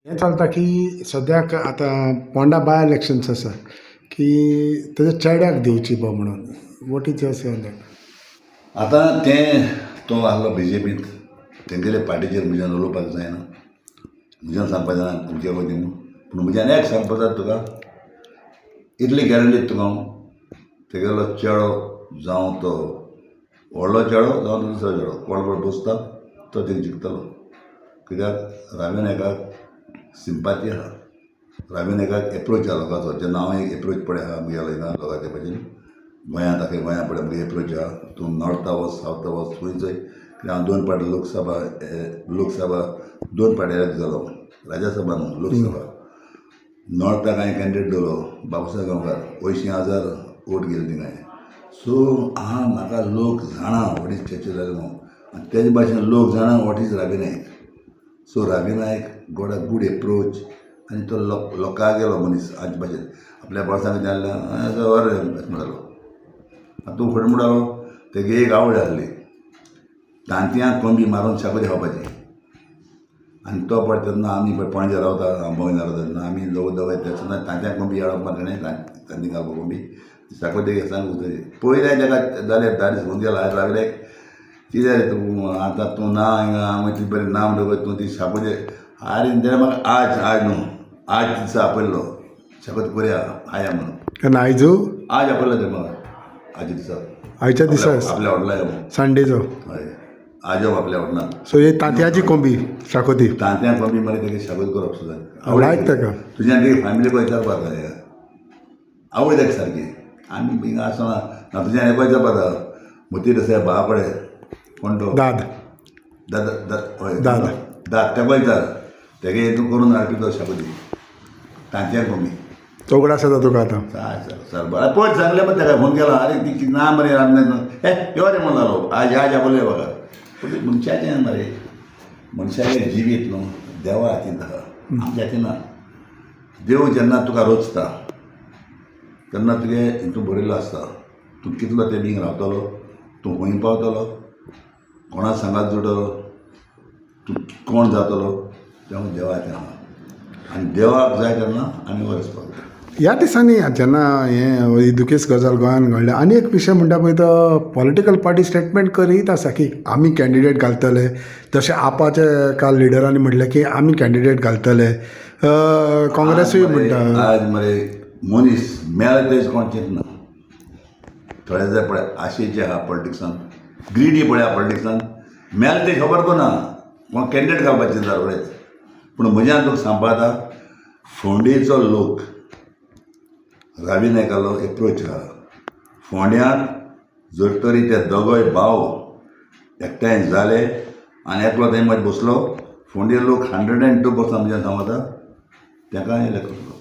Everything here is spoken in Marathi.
हें चलता की सद्याक आतां पोंडा बाय इलेक्शन्स आसा की तेज्या चेड्याक दिवची बो म्हणून वोट इज योर से. आतां तें तो आहलो BJPंत तेंगेले पार्टीचेर म्हज्यान उलोवपाक जायना, म्हज्यान सांगपाक जायना तुमचे वय दिवं. पूण म्हज्यान एक सांगपाक जाता तुका, इतली गॅरंटी तुका हांव तेगेलो चेडो जावं तो व्हडलो चेडो जावं तो दुसरो चेडो कोण बरोबर बसता तो थिंग जिखतलो. कित्याक रावी नायकाक सिंपाती आहा, रावी नायकाक एप्रोच आहा लोकांचो. जेन्ना हांव एक एप्रोच पळय आहा म्हज्या लायना लोकांचे भाशेन गोंयांत आख्या गोंया पळय म्हगे एप्रोच आहा. तूं नॉर्था वच सावथा वच खंयचोय, कित्याक हांव 2 फावटी लोकसभा 2 फावटी इलेक्ट जालो, राज्यसभा न्हू लोकसभा. नॉर्थाक हांवें कॅन्डिडेट दवरलो बापूसाहेब गांवकार, 80,000 वोट गेली थिंग हांवें. सो म्हाका लोक जाणा वॉट इज चर्चिल जालें न्हू, आनी तेजे भाशेन लोक जाणा what is Ravi Nayak. So Ravi Nayak got a good approach आनी तो लोकांक गेलो मनीस आमचे भाशेन आपल्या बोल्सांत जाल्ल्या वर म्हणटालो. तूं फुडें म्हणटालो तेगे एक आवड आहली तांतयां कोंबी मारून शाकोती खावपाची. आनी तो पळय तेन्ना आमी पळय पणजे रावता, हांव बोंयना रावता तेन्ना आमी दोगांय तेन्ना तांतयां कोंबी हाडप मारणे तांती घालप कोंबी शाकोती सांग पयल्या तेका जालें 10 दीस होऊन गेला. रावी नायक कितें जालें तूं आतां तूं ना हिंगा हांव ती बरें ना म्हणटकच तूं ती शाकोती अरे तेणें म्हाका आज न्हू आज दिसा आपयल्लो शाकोती करया आया म्हणून. केन्ना आयजू आज आपयलो तें म्हाका आजच्या दिसा आयच्या दिसा आपल्या हॉटला येवं संडेचो. हय आज येवं आपल्या हॉटलान. सो ही तांतयाची कोंबी शाकोती तांतयां कोंबी मरे तेगे शाकोती करप सुद्दां लायक तेका. तुज्यान तेगे फॅमिली पळय विचारपाक जाय आवड तेका सारकी. आमी हिंगा आसना ना तुज्यान हें विचारपाक जाय मती तसो भावा पळय कोण तो दाद हय दाद तेका विचार तेगे हेतू करून हाडपी तो शाकोती तांतयां कोंबी तो उगडास येता तुका आतां. सर बरं पळय सांगलें पण तेका फोन केला अरे ती ना मरे हे यो रे म्हणलो आज आपले बघा. पूण मनशाचें मरे मनशाचें जिवीत न्हू देवा हातींत आहा आमच्या हातीन ना. देव जेन्ना तुका रोचता तेन्ना तुगे हितून बरयल्लो आसता तूं कितलो ते बींग रावतलो, तूं खंय पावतलो, कोणा सांगात जोडटलो, तूं कोण जातलो तें देवा हातीन आहा. आनी देवाक जाय तेन्ना आमी वरसपाक जाय. ह्या दिसांनी जेन्ना हें दुखेस्त गजाल गोंयांत घडल्या आनी एक विशय म्हणटा पळय तो पॉलिटिकल पार्टी स्टेटमेंट करीत आसा की आमी कॅन्डिडेट घालतले. तशें आपाचे काल लिडरांनी म्हटलें की आमी कॅन्डिडेट घालतले. काँग्रेसूय म्हणटा आज मरे मनीस मेळ्ळा तेच कोण चिंतना. थोडे जाय पळय आशेचे आहा पॉलिटिक्सान, ग्रिडी पळय आहा पॉलिटिक्सान, मेळ्ळा ते खबर कोना कोण कॅन्डिडेट घालपाचें जालेच. पूण म्हज्यान तुका सांगपाक जाता फोंडेचो लोक रावी नायकालो एप्रोच आहा. फोंड्यांत जर तरी ते दोगोय भाव एकठांय जाले आनी एकलो थंय मागीर बसलो फोंडे लोक 102% म्हज्यान सांगता ताका इलेक्ट करतलो.